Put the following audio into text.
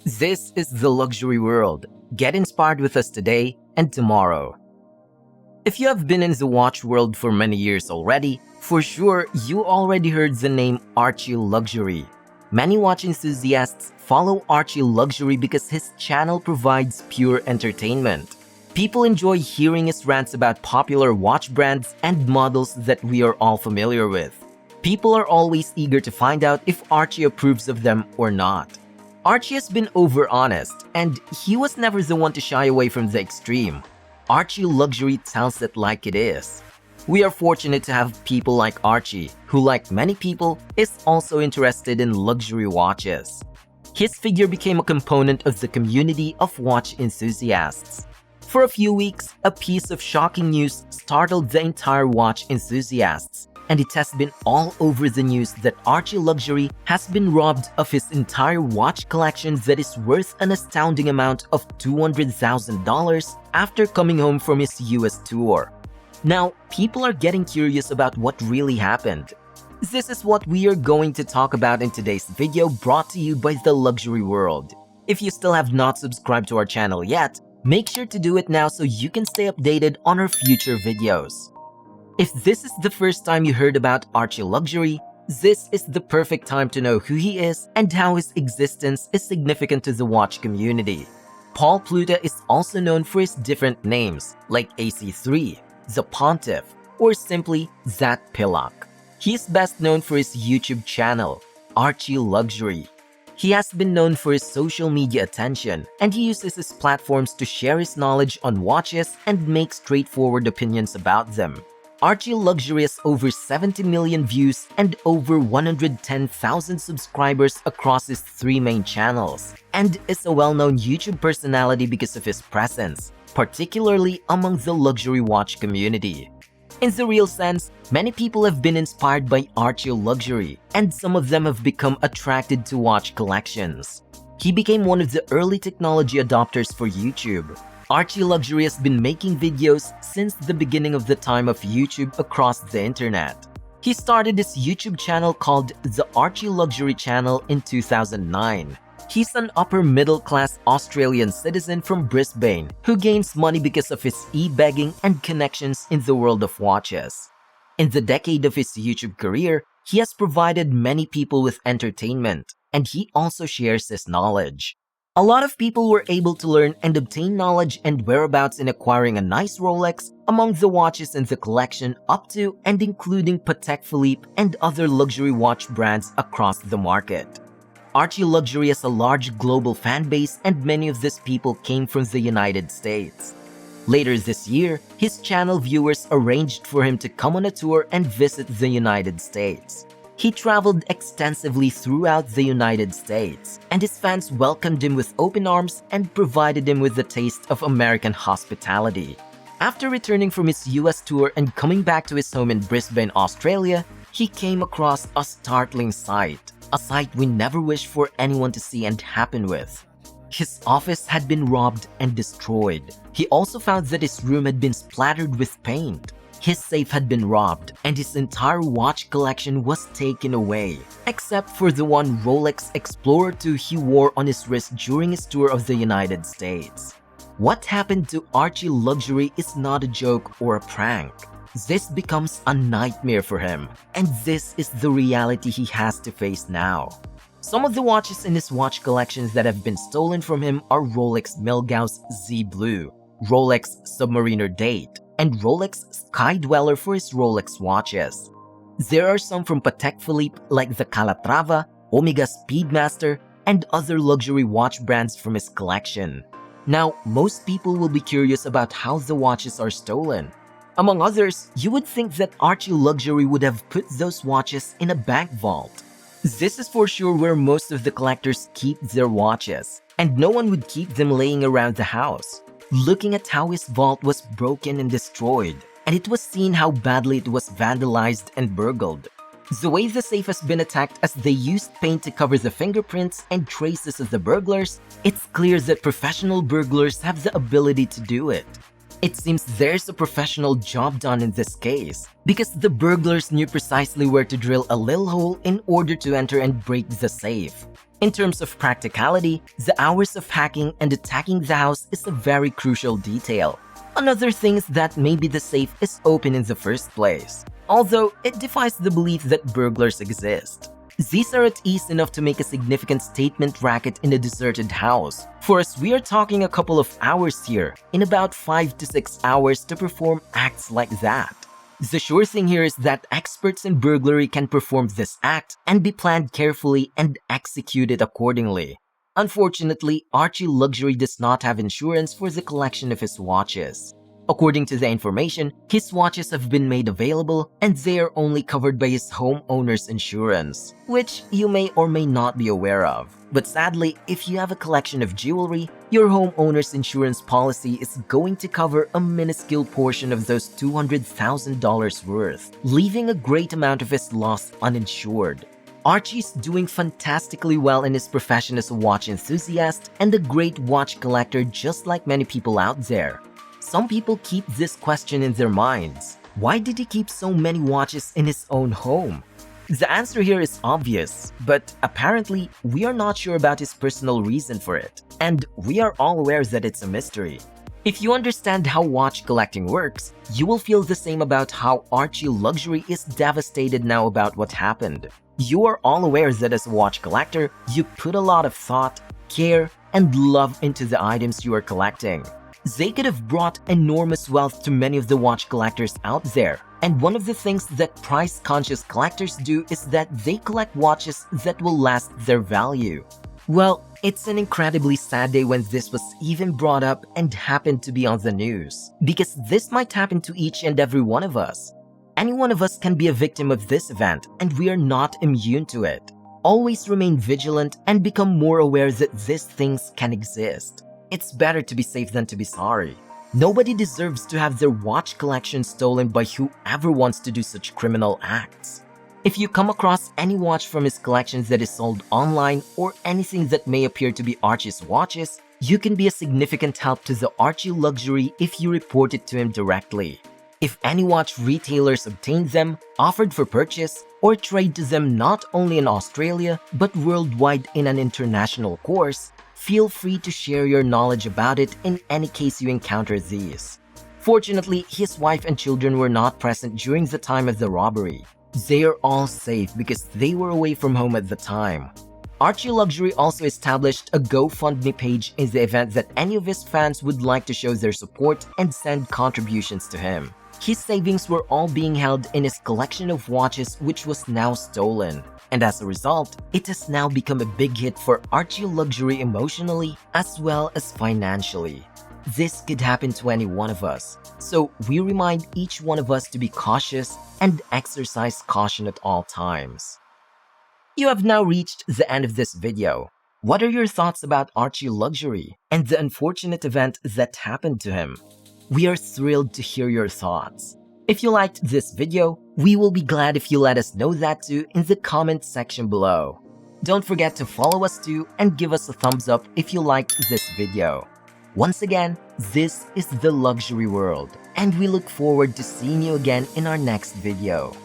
This is the luxury world. Get inspired with us today and tomorrow. If you have been in the watch world for many years already, for sure you already heard the name Archie Luxury. Many watch enthusiasts follow Archie Luxury because his channel provides pure entertainment. People enjoy hearing his rants about popular watch brands and models that we are all familiar with. People are always eager to find out if Archie approves of them or not. Archie has been over-honest, and he was never the one to shy away from the extreme. Archie Luxury tells it like it is. We are fortunate to have people like Archie, who like many people, is also interested in luxury watches. His figure became a component of the community of watch enthusiasts. For a few weeks, a piece of shocking news startled the entire watch enthusiasts, and it has been all over the news that Archie Luxury has been robbed of his entire watch collection that is worth an astounding amount of $200,000 after coming home from his US tour. Now, people are getting curious about what really happened. This is what we are going to talk about in today's video, brought to you by the Luxury World. If you still have not subscribed to our channel yet, make sure to do it now so you can stay updated on our future videos. If this is the first time you heard about Archie Luxury, this is the perfect time to know who he is and how his existence is significant to the watch community. Paul Pluta is also known for his different names, like AC3, the Pontiff, or simply Zat Pilak. He is best known for his YouTube channel, Archie Luxury. He has been known for his social media attention, and he uses his platforms to share his knowledge on watches and make straightforward opinions about them. Archie Luxury has over 70 million views and over 110,000 subscribers across his three main channels, and is a well-known YouTube personality because of his presence, particularly among the luxury watch community. In the real sense, many people have been inspired by Archie Luxury, and some of them have become attracted to watch collections. He became one of the early technology adopters for YouTube. Archie Luxury has been making videos since the beginning of the time of YouTube across the internet. He started his YouTube channel called the Archie Luxury channel in 2009. He's an upper-middle-class Australian citizen from Brisbane who gains money because of his e-begging and connections in the world of watches. In the decade of his YouTube career, he has provided many people with entertainment, and he also shares his knowledge. A lot of people were able to learn and obtain knowledge and whereabouts in acquiring a nice Rolex among the watches in the collection up to and including Patek Philppe and other luxury watch brands across the market. Archie Luxury has a large global fan base, and many of these people came from the United States. Later this year, his channel viewers arranged for him to come on a tour and visit the United States. He traveled extensively throughout the United States, and his fans welcomed him with open arms and provided him with the taste of American hospitality. After returning from his US tour and coming back to his home in Brisbane, Australia, he came across a startling sight, a sight we never wished for anyone to see and happen with. His office had been robbed and destroyed. He also found that his room had been splattered with paint. His safe had been robbed, and his entire watch collection was taken away, except for the one Rolex Explorer 2 he wore on his wrist during his tour of the United States. What happened to Archie Luxury is not a joke or a prank. This becomes a nightmare for him, and this is the reality he has to face now. Some of the watches in his watch collections that have been stolen from him are Rolex Milgauss Z Blue, Rolex Submariner Date, and Rolex Sky Dweller for his Rolex watches. There are some from Patek Philippe like the Calatrava, Omega Speedmaster, and other luxury watch brands from his collection. Now, most people will be curious about how the watches are stolen. Among others, you would think that Archie Luxury would have put those watches in a bank vault. This is for sure where most of the collectors keep their watches, and no one would keep them laying around the house. Looking at how his vault was broken and destroyed, and it was seen how badly it was vandalized and burgled. The way the safe has been attacked as they used paint to cover the fingerprints and traces of the burglars, it's clear that professional burglars have the ability to do it. It seems there's a professional job done in this case, because the burglars knew precisely where to drill a little hole in order to enter and break the safe. In terms of practicality, the hours of hacking and attacking the house is a very crucial detail. Another thing is that maybe the safe is open in the first place, although it defies the belief that burglars exist. These are at ease enough to make a significant statement racket in a deserted house. For us, we are talking a couple of hours here, in about 5 to 6 hours to perform acts like that. The sure thing here is that experts in burglary can perform this act and be planned carefully and executed accordingly. Unfortunately, Archie Luxury does not have insurance for the collection of his watches. According to the information, his watches have been made available and they are only covered by his homeowner's insurance, which you may or may not be aware of. But sadly, if you have a collection of jewelry, your homeowner's insurance policy is going to cover a minuscule portion of those $200,000 worth, leaving a great amount of his loss uninsured. Archie's doing fantastically well in his profession as a watch enthusiast and a great watch collector, just like many people out there. Some people keep this question in their minds. Why did he keep so many watches in his own home? The answer here is obvious, but apparently we are not sure about his personal reason for it, and we are all aware that it's a mystery. If you understand how watch collecting works, you will feel the same about how Archie Luxury is devastated now about what happened. You are all aware that as a watch collector, you put a lot of thought, care, and love into the items you are collecting. They could have brought enormous wealth to many of the watch collectors out there, and one of the things that price-conscious collectors do is that they collect watches that will last their value. Well, it's an incredibly sad day when this was even brought up and happened to be on the news, because this might happen to each and every one of us. Any one of us can be a victim of this event, and we are not immune to it. Always remain vigilant and become more aware that these things can exist. It's better to be safe than to be sorry. Nobody deserves to have their watch collection stolen by whoever wants to do such criminal acts. If you come across any watch from his collections that is sold online or anything that may appear to be Archie's watches, you can be a significant help to the Archie Luxury if you report it to him directly. If any watch retailers obtain them, offered for purchase, or trade to them not only in Australia but worldwide in an international course, feel free to share your knowledge about it in any case you encounter these. Fortunately, his wife and children were not present during the time of the robbery. They are all safe because they were away from home at the time. Archie Luxury also established a GoFundMe page in the event that any of his fans would like to show their support and send contributions to him. His savings were all being held in his collection of watches, which was now stolen. And as a result, it has now become a big hit for Archie Luxury emotionally as well as financially. This could happen to any one of us, so we remind each one of us to be cautious and exercise caution at all times. You have now reached the end of this video. What are your thoughts about Archie Luxury and the unfortunate event that happened to him? We are thrilled to hear your thoughts. If you liked this video, we will be glad if you let us know that too in the comment section below. Don't forget to follow us too and give us a thumbs up if you liked this video. Once again, this is the Luxury World, and we look forward to seeing you again in our next video.